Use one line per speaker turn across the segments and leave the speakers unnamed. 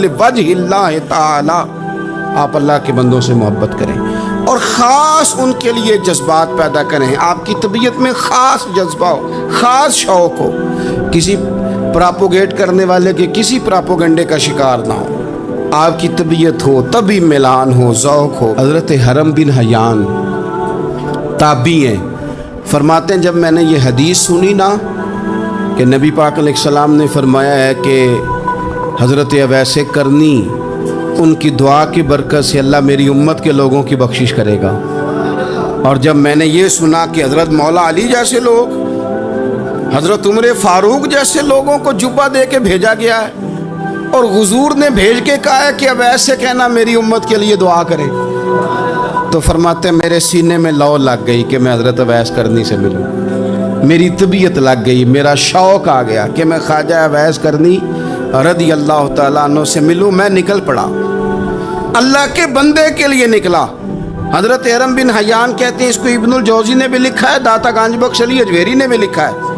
لوجہِ تعالی آپ اللہ کے بندوں سے محبت کریں اور خاص ان کے لیے جذبات پیدا کریں. آپ کی طبیعت میں خاص جذبہ ہو, خاص شوق ہو, کسی پراپوگیٹ کرنے والے کے کسی پراپوگنڈے کا شکار نہ ہو. آپ کی طبیعت ہو, طبی میلان ہو, ذوق ہو. حضرت حرم بن حیان تابعی ہیں, فرماتے ہیں جب میں نے یہ حدیث سنی نا کہ نبی پاک علیہ السلام نے فرمایا ہے کہ حضرت اویس کرنی ان کی دعا کی برکت سے اللہ میری امت کے لوگوں کی بخشش کرے گا, اور جب میں نے یہ سنا کہ حضرت مولا علی جیسے لوگ, حضرت عمر فاروق جیسے لوگوں کو جبہ دے کے بھیجا گیا ہے اور حضور نے بھیج کے کہا ہے کہ اب ایسے کہنا میری امت کے لیے دعا کرے, تو فرماتے ہیں میرے سینے میں لو لگ گئی کہ میں حضرت اویس کرنی سے ملوں. میری طبیعت لگ گئی, میرا شوق آ گیا کہ میں خواجہ اویس کرنی رضی اللہ تعالیٰ عنہ سے ملوں. میں نکل پڑا, اللہ کے بندے کے لیے نکلا. حضرت حرم بن حیان کہتے ہیں, اس کو ابن الجوزی نے بھی لکھا ہے, داتا گانج بخش علی اجویری نے بھی لکھا ہے,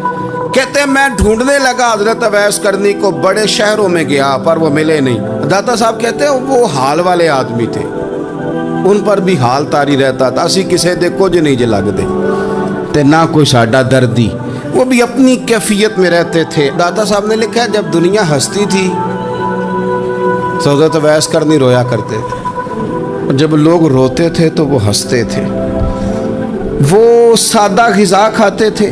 کہتے ہیں میں ڈھونڈنے لگا حضرت اویس کرنی کو, بڑے شہروں میں گیا پر وہ ملے نہیں. داتا صاحب کہتے ہیں وہ حال والے آدمی تھے, ان پر بھی حال تاری رہتا تھا, اسی کسے دے کچھ نہیں جے لگ دے تے نہ کوئی ساڈا دردی, وہ بھی اپنی کیفیت میں رہتے تھے. داتا صاحب نے لکھا ہے جب دنیا ہستی تھی تو حضرت اویس کرنی رویا کرتے تھے, جب لوگ روتے تھے تو وہ ہنستے تھے. وہ سادہ غذا کھاتے تھے,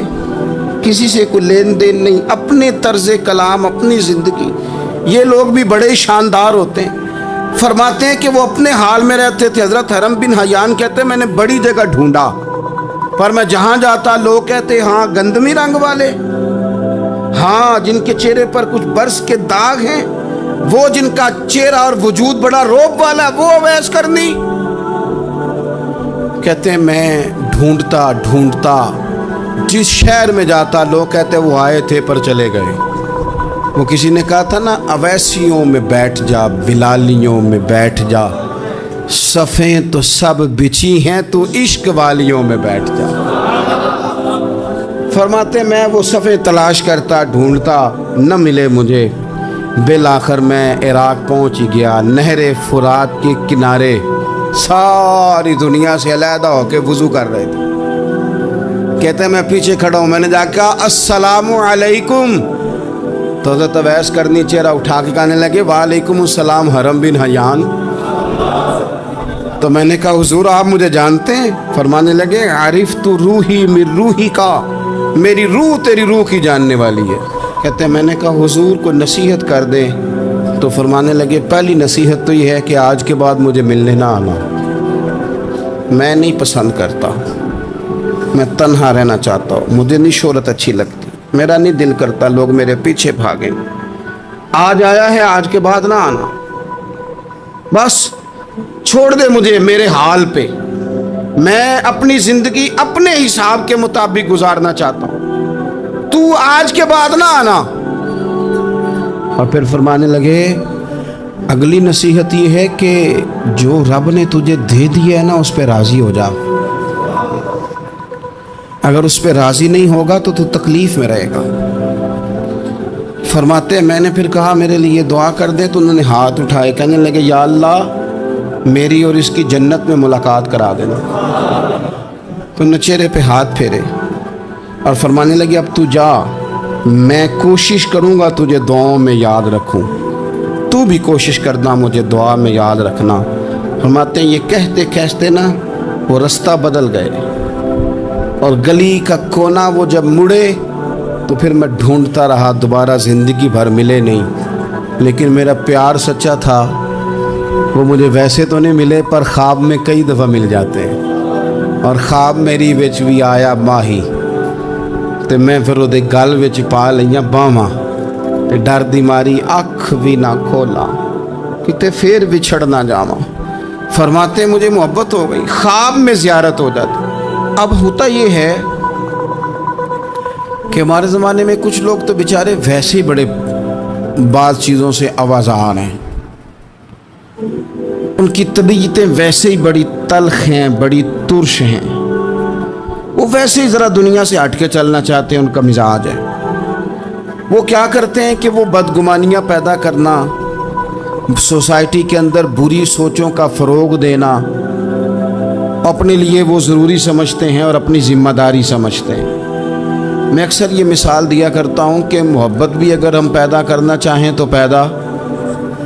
کسی سے کوئی لین دین نہیں, اپنے طرز کلام, اپنی زندگی. یہ لوگ بھی بڑے شاندار ہوتے ہیں. فرماتے ہیں کہ وہ اپنے حال میں رہتے تھے. حضرت حرم بن حیان کہتے ہیں میں نے بڑی جگہ ڈھونڈا, پر میں جہاں جاتا لوگ کہتے ہاں گندمی رنگ والے, ہاں جن کے چہرے پر کچھ برس کے داغ ہیں, وہ جن کا چہرہ اور وجود بڑا روب والا, وہ اویس کرنی. کہتے ہیں میں ڈھونڈتا ڈھونڈتا جس شہر میں جاتا لوگ کہتے وہ آئے تھے پر چلے گئے. وہ کسی نے کہا تھا نا, اویسیوں میں بیٹھ جا, بلالیوں میں بیٹھ جا, صفیں تو سب بچھی ہیں, تو عشق والیوں میں بیٹھ جا. فرماتے میں وہ صفیں تلاش کرتا ڈھونڈتا, نہ ملے مجھے. بالآخر میں عراق پہنچ ہی گیا. نہر فرات کے کنارے ساری دنیا سے علیحدہ ہو کے وضو کر رہے تھے. کہتے ہیں میں پیچھے کھڑا ہوں, میں نے جا کہا السلام علیکم, تو حضرت اویس کرنی چہرہ اٹھا کے کہنے لگے وعلیکم السلام حرم بن حیان. تو میں نے کہا حضور آپ مجھے جانتے ہیں؟ فرمانے لگے عرفت روحی من روحی کا, میری روح تیری روح کی جاننے والی ہے. کہتے ہیں میں نے کہا حضور کو نصیحت کر دیں. تو فرمانے لگے پہلی نصیحت تو یہ ہے کہ آج کے بعد مجھے ملنے نہ آنا, میں نہیں پسند کرتا, میں تنہا رہنا چاہتا ہوں, مجھے نہیں شہرت اچھی لگتی, میرا نہیں دل کرتا لوگ میرے پیچھے بھاگیں. آج آیا ہے, آج کے بعد نہ آنا, بس چھوڑ دے مجھے میرے حال پہ, میں اپنی زندگی اپنے حساب کے مطابق گزارنا چاہتا ہوں, تو آج کے بعد نہ آنا. اور پھر فرمانے لگے اگلی نصیحت یہ ہے کہ جو رب نے تجھے دے دیا ہے نا اس پہ راضی ہو جا, اگر اس پہ راضی نہیں ہوگا تو تو تکلیف میں رہے گا. فرماتے ہیں میں نے پھر کہا میرے لیے دعا کر دے, تو انہوں نے ہاتھ اٹھائے, کہنے لگے یا اللہ میری اور اس کی جنت میں ملاقات کرا دینا. تو انہوں نے چہرے پہ ہاتھ پھیرے اور فرمانے لگے اب تو جا, میں کوشش کروں گا تجھے دعاؤں میں یاد رکھوں, تو بھی کوشش کرنا مجھے دعا میں یاد رکھنا. فرماتے ہیں یہ کہتے کہتے نا وہ رستہ بدل گئے, اور گلی کا کونا وہ جب مڑے تو پھر میں ڈھونڈتا رہا, دوبارہ زندگی بھر ملے نہیں. لیکن میرا پیار سچا تھا, وہ مجھے ویسے تو نہیں ملے پر خواب میں کئی دفعہ مل جاتے ہیں. اور خواب میری وچ بھی آیا ماہی, تے میں پھر وہ گل وچ پا لئیاں باواں, تے ڈر دی ماری اکھ بھی نہ کھولا, کتے پھر بچھڑ نہ جاواں. فرماتے مجھے محبت ہو گئی, خواب میں زیارت ہو جاتی. اب ہوتا یہ ہے کہ ہمارے زمانے میں کچھ لوگ تو بیچارے ویسے ہی بڑے بعض چیزوں سے آوازان ہیں, ان کی طبیعتیں ویسے ہی بڑی تلخ ہیں, بڑی ترش ہیں, وہ ویسے ہی ذرا دنیا سے ہٹ کے چلنا چاہتے ہیں, ان کا مزاج ہے. وہ کیا کرتے ہیں کہ وہ بدگمانیاں پیدا کرنا، سوسائٹی کے اندر بری سوچوں کا فروغ دینا اپنے لیے وہ ضروری سمجھتے ہیں اور اپنی ذمہ داری سمجھتے ہیں۔ میں اکثر یہ مثال دیا کرتا ہوں کہ محبت بھی اگر ہم پیدا کرنا چاہیں تو پیدا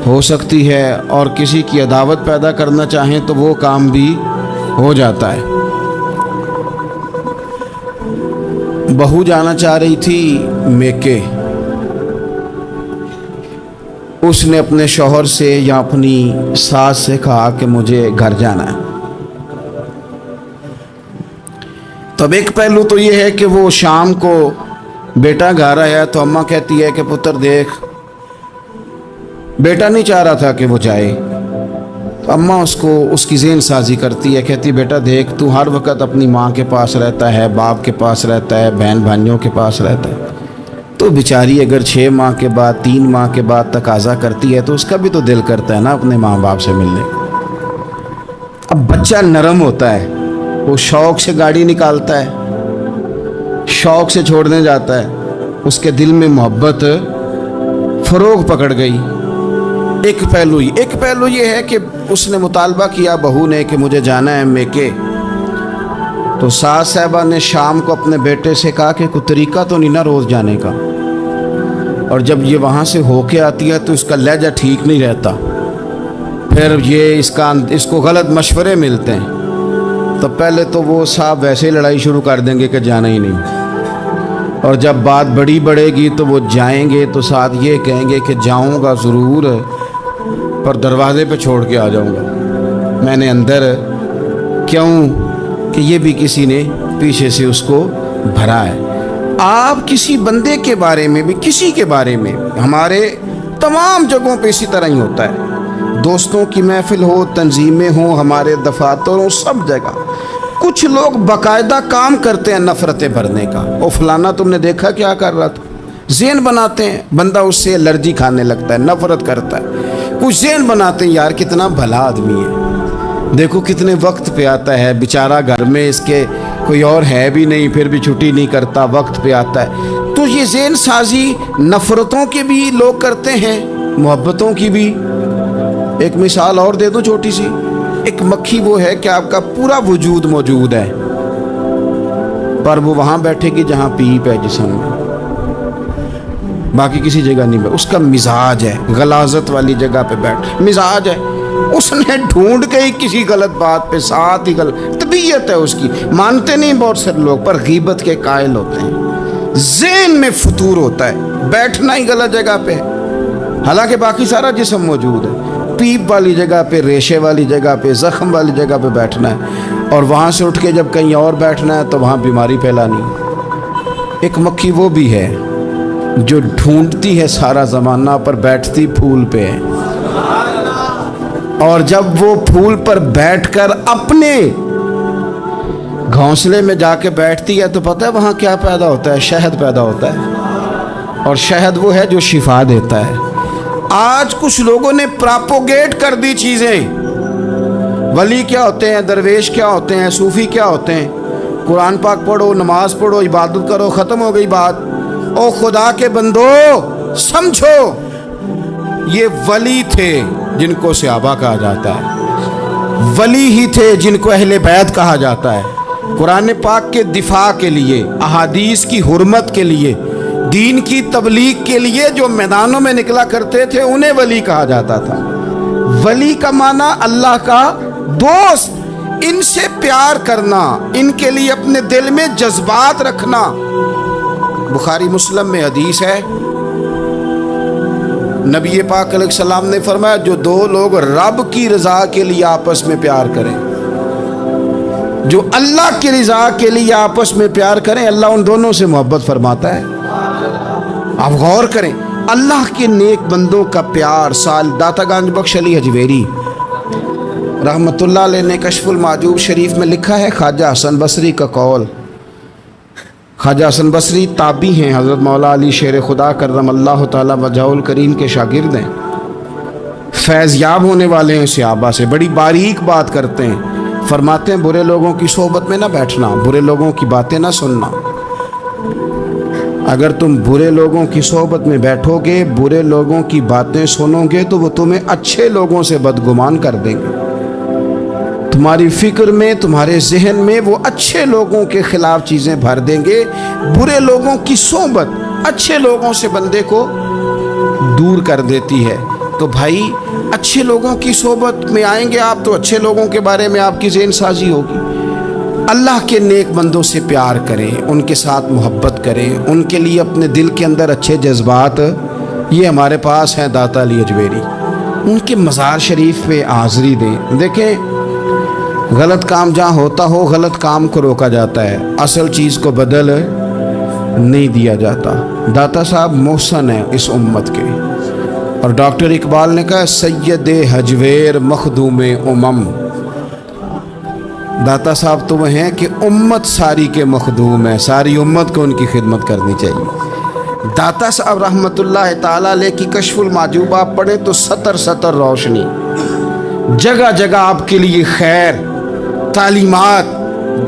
ہو سکتی ہے، اور کسی کی عداوت پیدا کرنا چاہیں تو وہ کام بھی ہو جاتا ہے۔ بہو جانا چاہ رہی تھی میکے، اس نے اپنے شوہر سے یا اپنی ساس سے کہا کہ مجھے گھر جانا ہے۔ تب ایک پہلو تو یہ ہے کہ وہ شام کو بیٹا گھر آیا تو اماں کہتی ہے کہ پتر دیکھ، بیٹا نہیں چاہ رہا تھا کہ وہ جائے، اماں اس کی ذہن سازی کرتی ہے، کہتی بیٹا دیکھ تو ہر وقت اپنی ماں کے پاس رہتا ہے، باپ کے پاس رہتا ہے، بہن بھائیوں کے پاس رہتا ہے، تو بیچاری اگر 6 ماہ کے بعد 3 ماہ کے بعد تقاضا کرتی ہے تو اس کا بھی تو دل کرتا ہے نا اپنے ماں باپ سے ملنے۔ اب بچہ نرم ہوتا ہے، وہ شوق سے گاڑی نکالتا ہے، شوق سے چھوڑنے جاتا ہے، اس کے دل میں محبت فروغ پکڑ گئی۔ ایک پہلو یہ ہے کہ اس نے مطالبہ کیا بہو نے کہ مجھے جانا ہے میکے، تو ساس صاحبہ نے شام کو اپنے بیٹے سے کہا کہ کوئی طریقہ تو نہیں نا روز جانے کا، اور جب یہ وہاں سے ہو کے آتی ہے تو اس کا لہجہ ٹھیک نہیں رہتا، پھر یہ اس کو غلط مشورے ملتے ہیں، تو پہلے تو وہ صاحب ویسے لڑائی شروع کر دیں گے کہ جانا ہی نہیں، اور جب بات بڑھے گی تو وہ جائیں گے تو ساتھ یہ کہیں گے کہ جاؤں گا ضرور پر دروازے پہ چھوڑ کے آ جاؤں گا، میں نے اندر کیوں کہ یہ بھی کسی نے پیچھے سے اس کو بھرا ہے۔ آپ کسی بندے کے بارے میں بھی، کسی کے بارے میں، ہمارے تمام جگہوں پہ اسی طرح ہی ہوتا ہے، دوستوں کی محفل ہو، تنظیمیں ہوں، ہمارے دفاتر ہوں، سب جگہ کچھ لوگ باقاعدہ کام کرتے ہیں نفرتیں بھرنے کا۔ او فلانا تم نے دیکھا کیا کر رہا تھا، ذہن بناتے ہیں، بندہ اس سے الرجی کھانے لگتا ہے، نفرت کرتا ہے، کچھ ذہن بناتے ہیں یار کتنا بھلا آدمی ہے، دیکھو کتنے وقت پہ آتا ہے بیچارہ، گھر میں اس کے کوئی اور ہے بھی نہیں پھر بھی چھٹی نہیں کرتا، وقت پہ آتا ہے۔ تو یہ ذہن سازی نفرتوں کے بھی لوگ کرتے ہیں، محبتوں کی بھی۔ ایک مثال اور دے دوں چھوٹی سی، ایک مکھی وہ ہے کہ آپ کا پورا وجود موجود ہے پر وہ وہاں بیٹھے گی جہاں پیپ ہے جسم میں، باقی کسی جگہ نہیں، اس کا مزاج ہے غلاظت والی جگہ پہ بیٹھ، مزاج ہے، اس نے ڈھونڈ کے ہی کسی غلط بات پہ ساتھ ہی غلط طبیعت ہے اس کی، مانتے نہیں بہت سارے لوگ پر غیبت کے قائل ہوتے ہیں، ذہن میں فطور ہوتا ہے، بیٹھنا ہی غلط جگہ پہ، حالانکہ باقی سارا جسم موجود ہے، پیپ والی جگہ پہ، ریشے والی جگہ پہ، زخم والی جگہ پہ بیٹھنا ہے، اور وہاں سے اٹھ کے جب کہیں اور بیٹھنا ہے تو وہاں بیماری پھیلانی۔ ایک مکھی وہ بھی ہے جو ڈھونڈتی ہے سارا زمانہ پر بیٹھتی پھول پہ ہے، اور جب وہ پھول پر بیٹھ کر اپنے گھونسلے میں جا کے بیٹھتی ہے تو پتہ ہے وہاں کیا پیدا ہوتا ہے، شہد پیدا ہوتا ہے، اور شہد وہ ہے جو شفا دیتا ہے۔ آج کچھ لوگوں نے پراپوگیٹ کر دی چیزیں، ولی کیا ہوتے ہیں، درویش کیا ہوتے ہیں، صوفی کیا ہوتے ہیں، قرآن پاک پڑھو، نماز پڑھو، عبادت کرو، ختم ہو گئی بات۔ او خدا کے بندو سمجھو، یہ ولی تھے جن کو صحابہ کہا جاتا ہے، ولی ہی تھے جن کو اہل بیت کہا جاتا ہے، قرآن پاک کے دفاع کے لیے، احادیث کی حرمت کے لیے، دین کی تبلیغ کے لیے جو میدانوں میں نکلا کرتے تھے انہیں ولی کہا جاتا تھا۔ ولی کا معنی اللہ کا دوست، ان سے پیار کرنا، ان کے لیے اپنے دل میں جذبات رکھنا۔ بخاری مسلم میں حدیث ہے، نبی پاک علیہ السلام نے فرمایا جو دو لوگ رب کی رضا کے لیے آپس میں پیار کریں، جو اللہ کی رضا کے لیے آپس میں پیار کریں، اللہ ان دونوں سے محبت فرماتا ہے۔ آپ غور کریں، اللہ کے نیک بندوں کا پیار۔ سال داتا گنج بخش علی حجویری رحمت اللہ علیہ نے کشف المعجوب شریف میں لکھا ہے، خواجہ حسن بصری کا قول۔ خواجہ حسن بصری تابعی ہیں، حضرت مولا علی شیر خدا کرم اللہ تعالی وجہہ الکریم کے شاگرد ہیں، فیض یاب ہونے والے ہیں صحابہ سے، بڑی باریک بات کرتے ہیں، فرماتے ہیں برے لوگوں کی صحبت میں نہ بیٹھنا، برے لوگوں کی باتیں نہ سننا۔ اگر تم برے لوگوں کی صحبت میں بیٹھو گے، برے لوگوں کی باتیں سنو گے تو وہ تمہیں اچھے لوگوں سے بدگمان کر دیں گے۔ تمہاری فکر میں، تمہارے ذہن میں وہ اچھے لوگوں کے خلاف چیزیں بھر دیں گے۔ برے لوگوں کی صحبت اچھے لوگوں سے بندے کو دور کر دیتی ہے۔ تو بھائی اچھے لوگوں کی صحبت میں آئیں گے آپ تو اچھے لوگوں کے بارے میں آپ کی ذہن سازی ہوگی۔ اللہ کے نیک بندوں سے پیار کریں، ان کے ساتھ محبت کریں، ان کے لیے اپنے دل کے اندر اچھے جذبات، یہ ہمارے پاس ہیں داتا علی اجمیری، ان کے مزار شریف پہ حاضری دیں۔ دیکھیں غلط کام جہاں ہوتا ہو غلط کام کو روکا جاتا ہے، اصل چیز کو بدل نہیں دیا جاتا۔ داتا صاحب محسن ہیں اس امت کے، اور ڈاکٹر اقبال نے کہا سید حجویر مخدوم امم۔ داتا صاحب تو وہ ہیں کہ امت ساری کے مخدوم ہیں، ساری امت کو ان کی خدمت کرنی چاہیے۔ داتا صاحب رحمۃ اللہ تعالیٰ علیہ کی کشف المحجوب آپ پڑھیں تو سطر سطر روشنی، جگہ جگہ آپ کے لیے خیر، تعلیمات۔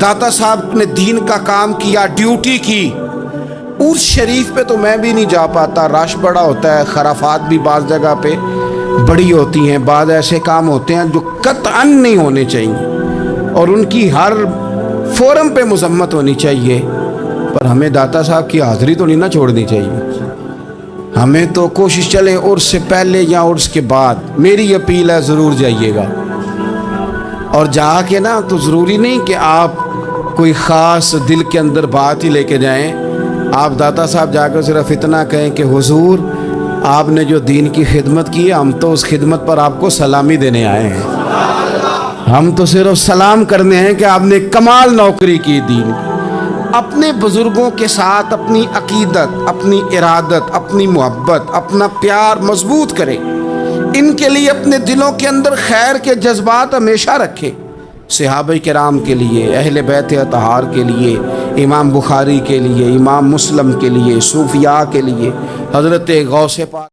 داتا صاحب نے دین کا کام کیا، ڈیوٹی کی۔ عرس شریف پہ تو میں بھی نہیں جا پاتا، رش بڑا ہوتا ہے، خرافات بھی بعض جگہ پہ بڑی ہوتی ہیں، بعض ایسے کام ہوتے ہیں جو قطعاً نہیں ہونے چاہیے اور ان کی ہر فورم پہ مذمت ہونی چاہیے، پر ہمیں داتا صاحب کی حاضری تو نہیں نہ چھوڑنی چاہیے۔ ہمیں تو کوشش چلے عرس سے پہلے یا عرس کے بعد، میری اپیل ہے ضرور جائیے گا، اور جا کے نا تو ضروری نہیں کہ آپ کوئی خاص دل کے اندر بات ہی لے کے جائیں۔ آپ داتا صاحب جا کر صرف اتنا کہیں کہ حضور آپ نے جو دین کی خدمت کی ہے، ہم تو اس خدمت پر آپ کو سلامی دینے آئے ہیں، ہم تو صرف سلام کرنے ہیں کہ آپ نے کمال نوکری کی دین کی۔ اپنے بزرگوں کے ساتھ اپنی عقیدت، اپنی ارادت، اپنی محبت، اپنا پیار مضبوط کریں، ان کے لیے اپنے دلوں کے اندر خیر کے جذبات ہمیشہ رکھیں۔ صحابہ کرام کے لیے، اہل بیت اطہار کے لیے، امام بخاری کے لیے، امام مسلم کے لیے، صوفیاء کے لیے، حضرت غوث پاک